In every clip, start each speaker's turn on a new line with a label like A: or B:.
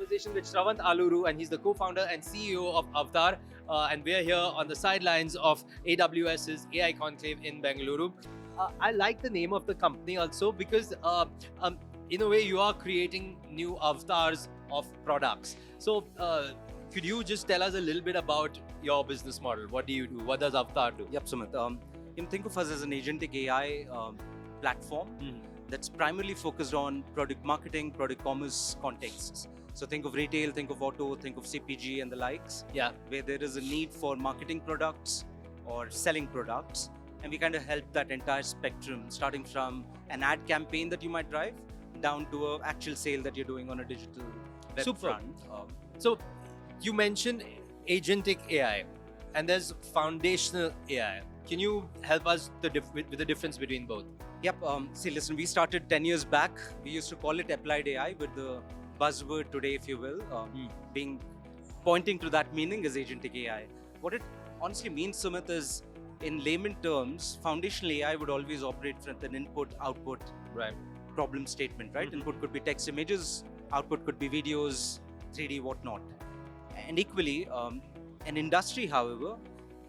A: conversation with Sravanth Arullu, and he's the co-founder and CEO of Avataar. And we're here on the sidelines of AWS's AI Conclave in Bengaluru. I like the name of the company also because, in a way, you are creating new avatars of products. So, could you just tell us a little bit about your business model? What do you do? What does Avataar do?
B: Yep, Sumit. Think of us as an agentic AI platform that's primarily focused on product marketing, product commerce contexts. So think of retail, think of auto, think of CPG and the likes.
A: Yeah.
B: Where there is a need for marketing products or selling products. And we kind of help that entire spectrum, starting from an ad campaign that you might drive down to an actual sale that you're doing on a digital web
A: Super.
B: front.
A: So you mentioned agentic AI and there's foundational AI. Can you help us with the difference between both?
B: Yep. See, listen, we started 10 years back. We used to call it applied AI, but the buzzword today, if you will, pointing to that meaning is agentic AI. What it honestly means, Sumit, is in layman terms, foundational AI would always operate with an input-output problem statement, right? Input could be text images, output could be videos, 3D, whatnot. And equally, an industry, however,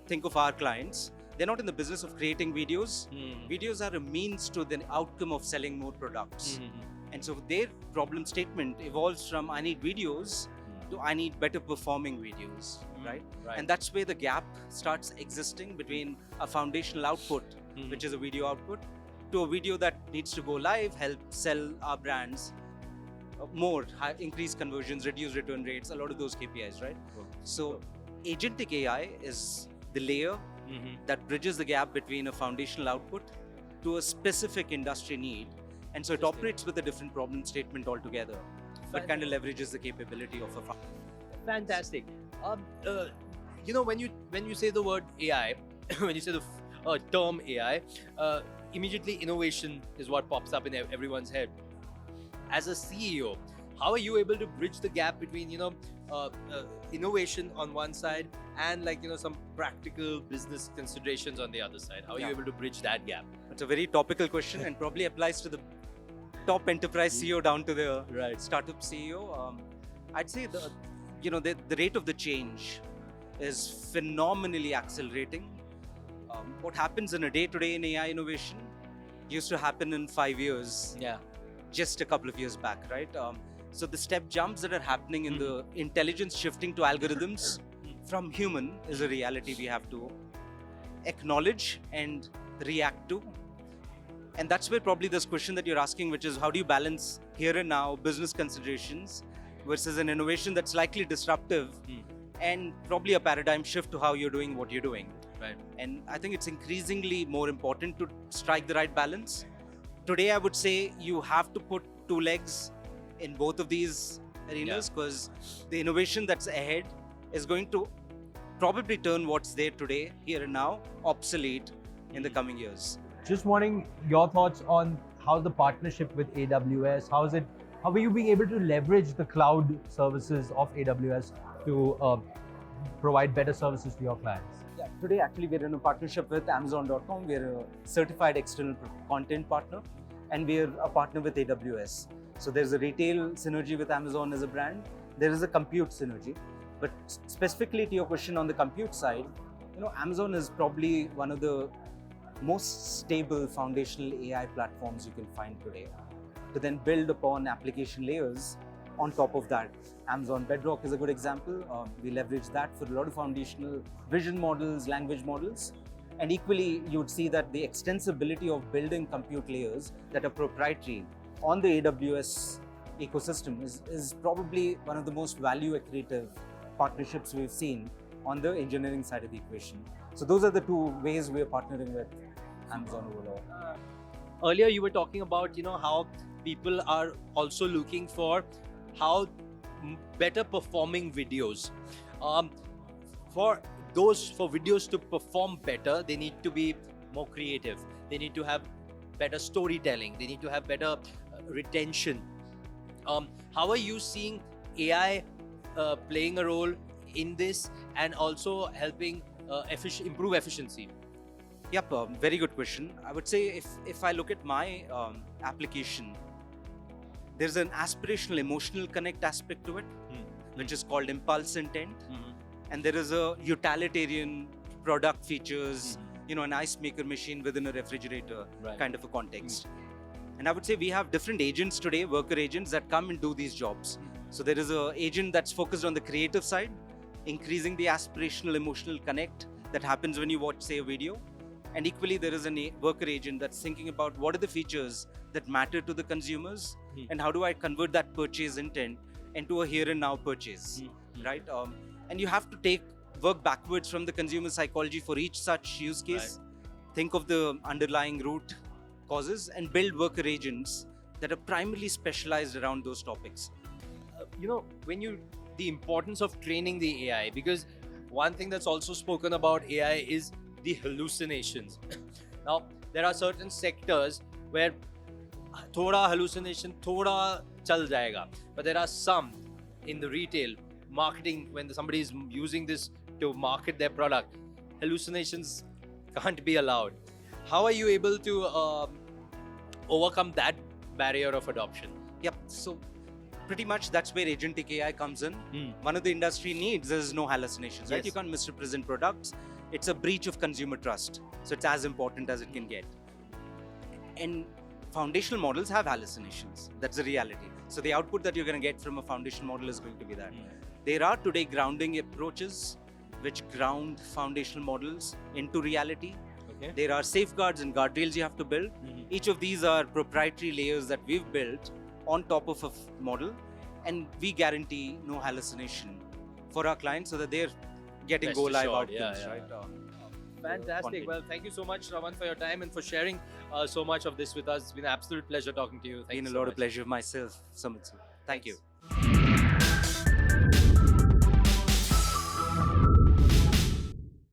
B: think of our clients, they're not in the business of creating videos. Videos are a means to the outcome of selling more products. And so their problem statement evolves from I need videos to I need better performing videos, right? And that's where the gap starts existing between a foundational output, which is a video output, to a video that needs to go live, help sell our brands more, increase conversions, reduce return rates, a lot of those KPIs, right? So agentic AI is the layer that bridges the gap between a foundational output to a specific industry need. And so it operates with a different problem statement altogether, but kind of leverages the capability of a
A: Fantastic. When you say the word AI, when you say the term AI, immediately innovation is what pops up in everyone's head. As a CEO, how are you able to bridge the gap between innovation on one side and some practical business considerations on the other side? How are you able to bridge that gap?
B: It's a very topical question and probably applies to the top enterprise CEO down to the startup CEO. I'd say the rate of the change is phenomenally accelerating. What happens in a day-to-day in AI innovation used to happen in 5 years. Just a couple of years back, right? So the step jumps that are happening in the intelligence shifting to algorithms from human is a reality we have to acknowledge and react to. And that's where probably this question that you're asking, which is how do you balance here and now business considerations versus an innovation that's likely disruptive and probably a paradigm shift to how you're doing what you're doing. And I think it's increasingly more important to strike the right balance. Today, I would say you have to put two legs in both of these arenas because the innovation that's ahead is going to probably turn what's there today, here and now, obsolete in the coming years.
C: Just wanting your thoughts on how the partnership with AWS, how are you being able to leverage the cloud services of AWS to provide better services to your clients?
B: Yeah, today actually we're in a partnership with Amazon.com. We're a certified external content partner and we're a partner with AWS. So there's a retail synergy with Amazon as a brand. There is a compute synergy. But specifically to your question on the compute side, Amazon is probably one of the most stable foundational AI platforms you can find today. To then build upon application layers on top of that. Amazon Bedrock is a good example. We leverage that for a lot of foundational vision models, language models. And equally, you would see that the extensibility of building compute layers that are proprietary on the AWS ecosystem is probably one of the most value accretive partnerships we've seen on the engineering side of the equation. So those are the two ways we're partnering with Amazon overall.
A: Earlier, you were talking about how people are also looking for how better performing videos. For videos to perform better, they need to be more creative. They need to have better storytelling. They need to have better retention. How are you seeing AI playing a role in this and also helping improve efficiency?
B: Yep, very good question. I would say if I look at my application, there's an aspirational emotional connect aspect to it. which is called impulse intent,
A: Mhm.
B: and there is a utilitarian product features, an ice maker machine within a refrigerator
A: Right.
B: kind of a context. And I would say we have different agents today, worker agents, that come and do these jobs. So there is an agent that's focused on the creative side, increasing the aspirational emotional connect that happens when you watch, say, a video. And equally, there is a worker agent that's thinking about what are the features that matter to the consumers, and how do I convert that purchase intent into a here and now purchase, right? And you have to work backwards from the consumer psychology for each such use case. Think of the underlying root causes and build worker agents that are primarily specialized around those topics.
A: The importance of training the AI, because one thing that's also spoken about AI is the hallucinations. Now, there are certain sectors where thoda hallucination, thoda chal jayega, but there are some in the retail marketing, when somebody is using this to market their product, hallucinations can't be allowed. How are you able to overcome that barrier of adoption?
B: Yep. So pretty much that's where agentic AI comes in. One of the industry needs is no hallucinations, right?
A: Yes.
B: You can't misrepresent products. It's a breach of consumer trust. So it's as important as it can get. And foundational models have hallucinations. That's the reality. So the output that you're going to get from a foundation model is going to be that. There are today grounding approaches which ground foundational models into reality.
A: Okay.
B: There are safeguards and guardrails you have to build. Each of these are proprietary layers that we've built on top of a model, and we guarantee no hallucination for our clients so that they're getting
A: Rest
B: go live
A: assured,
B: outcomes,
A: yeah.
B: right?
A: Fantastic.
B: content.
A: Well, thank you so much, Sravanth, for your time and for sharing so much of this with us. It's been an absolute pleasure talking to you. Thank
B: Been
A: you
B: a
A: so
B: lot
A: much.
B: of pleasure myself, Sumit. Thank you.
A: Thanks.